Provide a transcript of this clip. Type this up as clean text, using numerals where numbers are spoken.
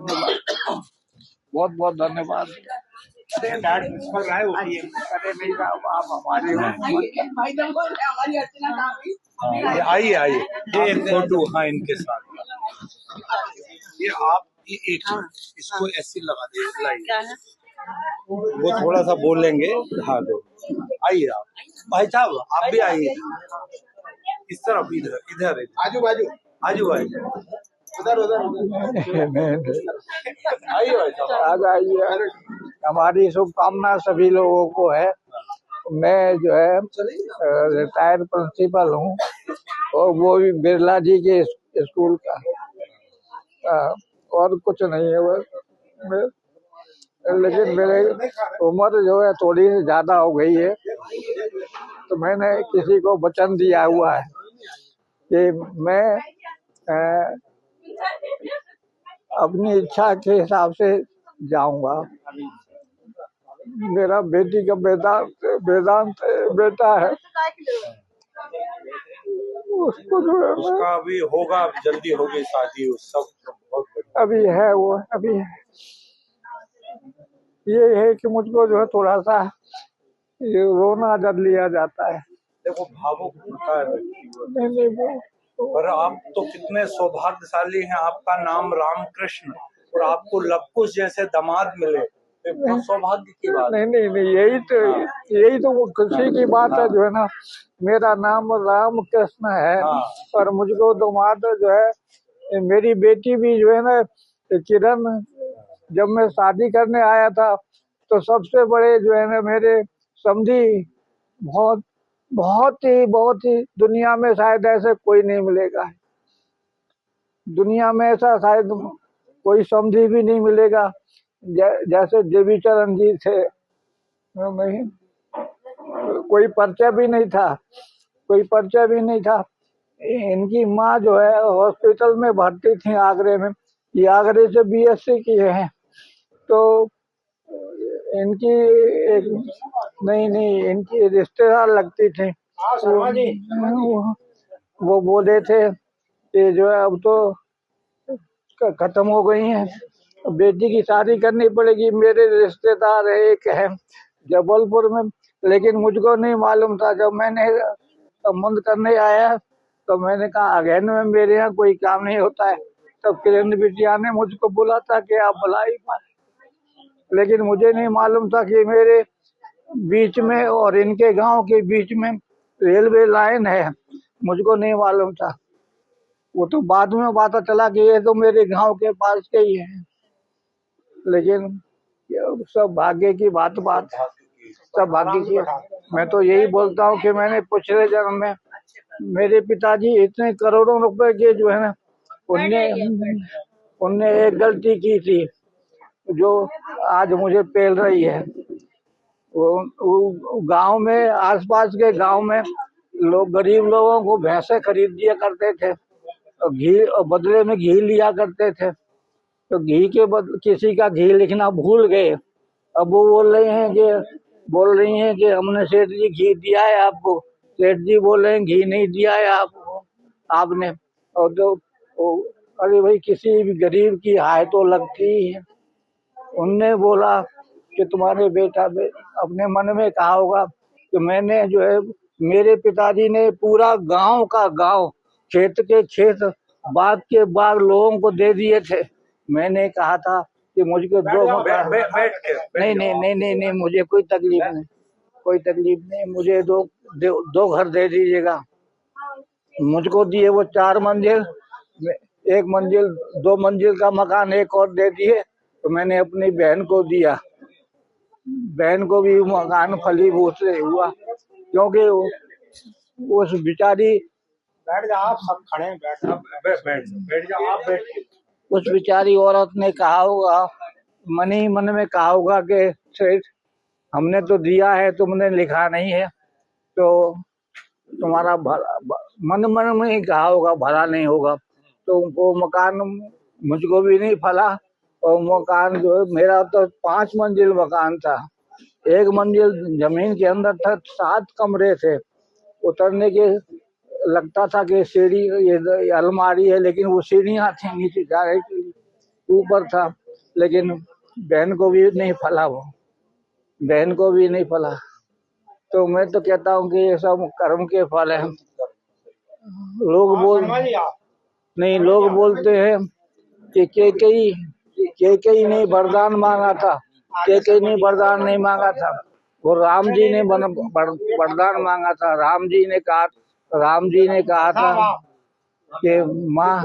धन्यवाद, बहुत बहुत धन्यवाद। अरे नहीं साहब, आप हमारे आइए आइए, ये एक फोटो, हाँ इनके साथ। ये आप ये एक इसको ऐसे लगा दे, लाइए वो थोड़ा सा बोलेंगे। हाँ दो, आइए आप भाई साहब, आप भी आइए इस तरफ, इधर इधर आजू बाजू आजू बाजू, उधर उधर आइए भाई साहब, आ जाइए। हमारी शुभकामना सभी लोगों को है। मैं जो है रिटायर्ड प्रिंसिपल हूँ, और वो भी बिरला जी के स्कूल का। और कुछ नहीं है बस। लेकिन मेरे उम्र जो है थोड़ी ज्यादा हो गई है, तो मैंने किसी को वचन दिया हुआ है कि मैं अपनी इच्छा के हिसाब से जाऊंगा। मेरा बेटी का वेदांत बेटा है, उसको जो है उसका अभी होगा, जल्दी होगी शादी, उस सब बहुत अभी है, वो अभी है। ये है कि मुझको जो है थोड़ा सा ये रोना जब लिया जाता है। देखो भावुक होता है नहीं पर आप तो कितने सौभाग्यशाली हैं, आपका नाम रामकृष्ण और आपको लवकुश जैसे दामाद मिले, बहुत सौभाग्य की बात। नहीं, यही तो वो खुशी की बात है जो है ना। मेरा नाम रामकृष्ण है, और मुझको दामाद जो है, मेरी बेटी भी जो है ना किरण, जब मैं शादी करने आया था तो सबसे बड़े जो है ना मेरे समधी, बहुत बहुत ही दुनिया में शायद ऐसे कोई नहीं मिलेगा। दुनिया में ऐसा शायद कोई समधी भी नहीं मिलेगा जैसे देवीचरण जी थे। नहीं, कोई परिचय भी नहीं था। इनकी माँ जो है हॉस्पिटल में भर्ती थी आगरे में, ये आगरे से बीएससी की है। तो इनकी एक नहीं इनकी रिश्तेदार लगती थी। वो बोले थे कि जो है अब तो खत्म हो गई है, बेटी की शादी करनी पड़ेगी। मेरे रिश्तेदार एक है जबलपुर में, लेकिन मुझको नहीं मालूम था। जब मैंने संबंध करने आया तो मैंने कहा अगेन में मेरे यहाँ कोई काम नहीं होता है। तब किरण बिटिया ने मुझको बोला था कि आप बुलाई पाए, लेकिन मुझे नहीं मालूम था कि मेरे बीच में और इनके गांव के बीच में रेलवे लाइन है, मुझको नहीं मालूम था। वो तो बाद में पता चला कि ये तो मेरे गांव के पास के ही है। लेकिन सब भाग्य की बात सब भाग्य की। मैं तो यही बोलता हूँ कि मैंने पिछले जन्म में मेरे पिताजी इतने करोड़ों रुपए के जो है ना, उनने एक गलती की थी जो आज मुझे पेल रही है। वो गांव में, आसपास के गांव में लोग, गरीब लोगों को भैंसे खरीद दिया करते थे, और घी और बदले में घी लिया करते थे। तो घी के किसी का घी लिखना भूल गए। अब वो बोल रही हैं कि हमने सेठ जी घी दिया है आपको। सेठ जी बोल रहे हैं घी नहीं दिया है आपने। और तो अरे भाई, किसी भी गरीब की हाय तो लगती ही है। उनने बोला कि तुम्हारे बेटा अपने मन में कहा होगा कि मैंने जो है, मेरे पिताजी ने पूरा गांव का गांव, खेत के खेत, बाग के बाग लोगों को दे दिए थे। मैंने कहा था कि मुझको नहीं, मुझे कोई तकलीफ नहीं, मुझे दो घर दे दीजिएगा। मुझको दिए वो 4 मंजिल, 1 मंजिल 2 मंजिल का मकान एक और दे दिए। तो मैंने अपनी बहन को दिया, बहन को भी मकान फलीभूत से हुआ, क्योंकि उस बेचारी, बैठ जा आप, सब खड़े हैं, बैठ जा आप, उस बेचारी औरत ने कहा होगा, मन ही मन में कहा होगा कि सेठ हमने तो दिया है, तुमने लिखा नहीं है, तो तुम्हारा मन में ही कहा होगा भला नहीं होगा। तो वो मकान मुझको भी नहीं फला। और मकान जो है मेरा तो 5 मंजिल मकान था। 1 मंजिल जमीन के अंदर था, 7 कमरे थे। उतरने के लगता था कि सीढ़ी, ये अलमारी है, लेकिन वो सीढ़ियाँ थी नीचे जाने के लिए। ऊपर था, लेकिन बहन को भी नहीं फला, वो बहन को भी नहीं फला। तो मैं तो कहता हूँ कि ये सब कर्म के फल है। लोग बोलते हैं कि केकई ने वरदान मांगा था, केकई ने वरदान नहीं मांगा था, वो राम जी ने वरदान मांगा था। राम जी ने कहा था कि माँ